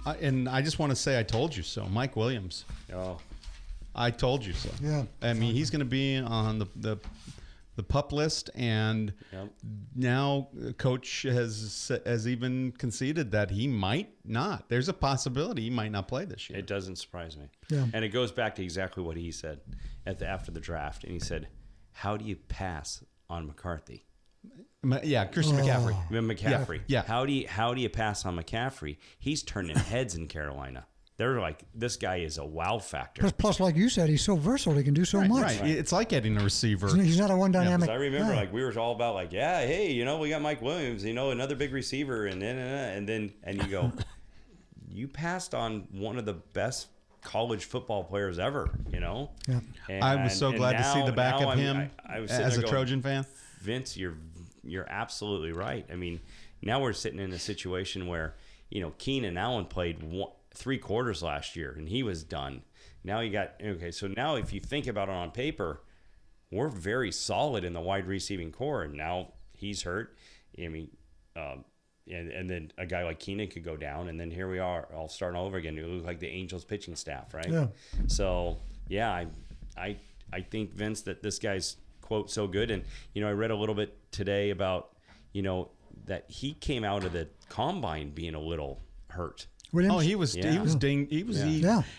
And I just want to say I told you so. Mike Williams. Oh, I told you so. Yeah. I mean, he's going to be on the PUP list, and now coach has even conceded that he might not. There's a possibility he might not play this year. it doesn't surprise me. Yeah. And it goes back to exactly what he said after the draft. And he said, how do you pass on McCarthy? Yeah, Christian McCaffrey. McCaffrey. Yeah. How do you pass on McCaffrey? He's turning heads in Carolina. They're like, this guy is a wow factor. Plus, like you said, he's so versatile. He can do so much. Right. It's like getting a receiver. He's not a one dynamic. I remember, guy. we were all about hey, we got Mike Williams, another big receiver, and you go, you passed on one of the best college football players ever, Yeah. And, I was so glad to see the back of him I was as a going, Trojan fan. Vince, you're absolutely right. I mean, now we're sitting in a situation where Keenan Allen played 3 quarters last year and he was done. Now you got so now if you think about it on paper, we're very solid in the wide receiving core, and now he's hurt. I mean, and then a guy like Keenan could go down, and then here we are all starting all over again. You look like the Angels pitching staff, right? Yeah. So yeah, I think, Vince, that this guy's quote so good, and I read a little bit today about that he came out of the combine being a little hurt. Williams? Oh, he was dinged.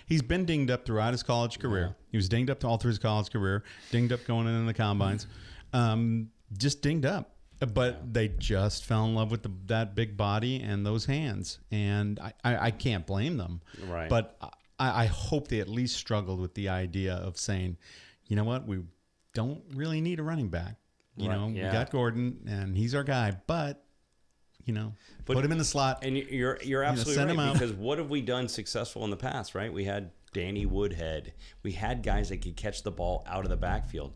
He's been dinged up throughout his college career. Yeah. He was dinged up all through his college career. Dinged up going in the combines. Just dinged up. But they just fell in love with that big body and those hands, and I can't blame them. Right. But I hope they at least struggled with the idea of saying, you know what, we don't really need a running back. We got Gordon, and he's our guy, but put him in the slot. And you're absolutely send right, him out. because what have we done successful in the past, right? We had Danny Woodhead. We had guys that could catch the ball out of the backfield,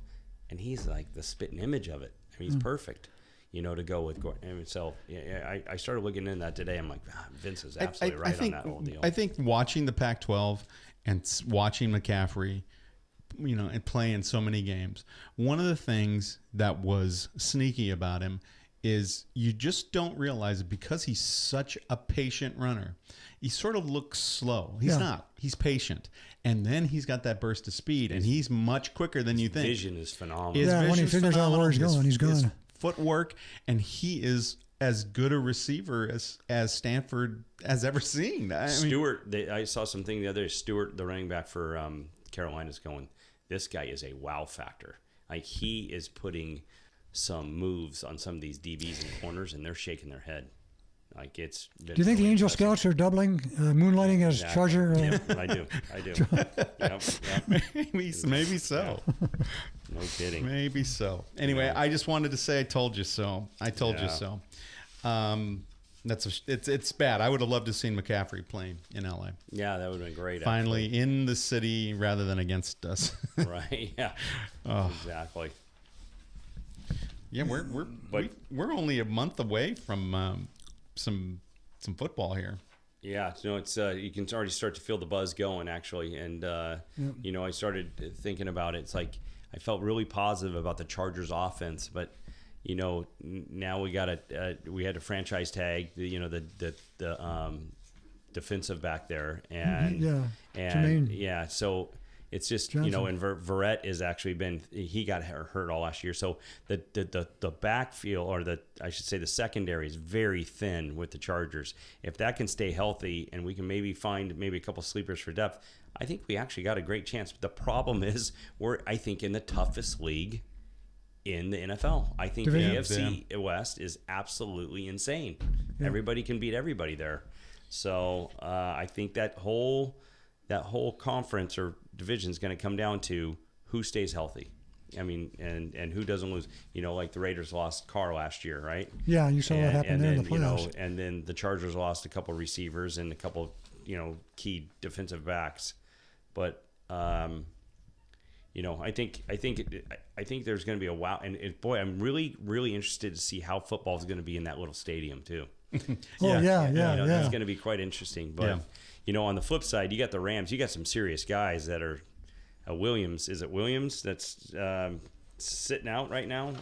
and he's like the spitting image of it. I mean, he's perfect, to go with Gordon. And so I started looking into that today. I'm like, Vince is absolutely right on that whole deal. I think watching the Pac-12 and watching McCaffrey, and play in so many games, one of the things that was sneaky about him is you just don't realize it, because he's such a patient runner. He sort of looks slow. He's not. He's patient. And then he's got that burst of speed, and he's much quicker than you think. Vision is phenomenal. His when he vision's figures out where he's phenomenal. going, he's His gone. footwork, and he is as good a receiver as Stanford has ever seen. Stewart, I saw something the other day. Stewart, the running back for Carolina's going, this guy is a wow factor. Like, he is putting some moves on some of these DBs and corners, and they're shaking their head. Like, it's. Do you think the Angel Scouts are doubling, moonlighting as Charger? Yep, I do. Yep. Maybe so. No kidding. Maybe so. Anyway, I just wanted to say I told you so. I told you Yeah. so. It's bad. I would have loved to have seen McCaffrey playing in LA. Yeah, that would have been great. Finally in the city rather than against us. Right. Yeah. Exactly. Yeah, we're only a month away from some football here. Yeah, it's you can already start to feel the buzz going, actually, and I started thinking about it. It's like I felt really positive about the Chargers' offense, but now we had a franchise tag, the defensive back there, and so. It's just, and Verrett has actually he got hurt all last year. So the backfield, or I should say the secondary, is very thin with the Chargers. If that can stay healthy and we can maybe find a couple sleepers for depth, I think we actually got a great chance. But the problem is we're, I think, in the toughest league in the NFL. I think the AFC West is absolutely insane. Yeah. Everybody can beat everybody there. So I think that whole conference or division is going to come down to who stays healthy. I mean, and who doesn't lose. Like the Raiders lost Carr last year, right? Yeah, you saw what happened there in the playoffs. And then the Chargers lost a couple receivers and a couple, key defensive backs. But I think there's going to be a wow. And boy, I'm really, really interested to see how football is going to be in that little stadium too. It's going to be quite interesting. But on the flip side, you got the Rams. You got some serious guys that are Williams. Is it Williams that's sitting out right now?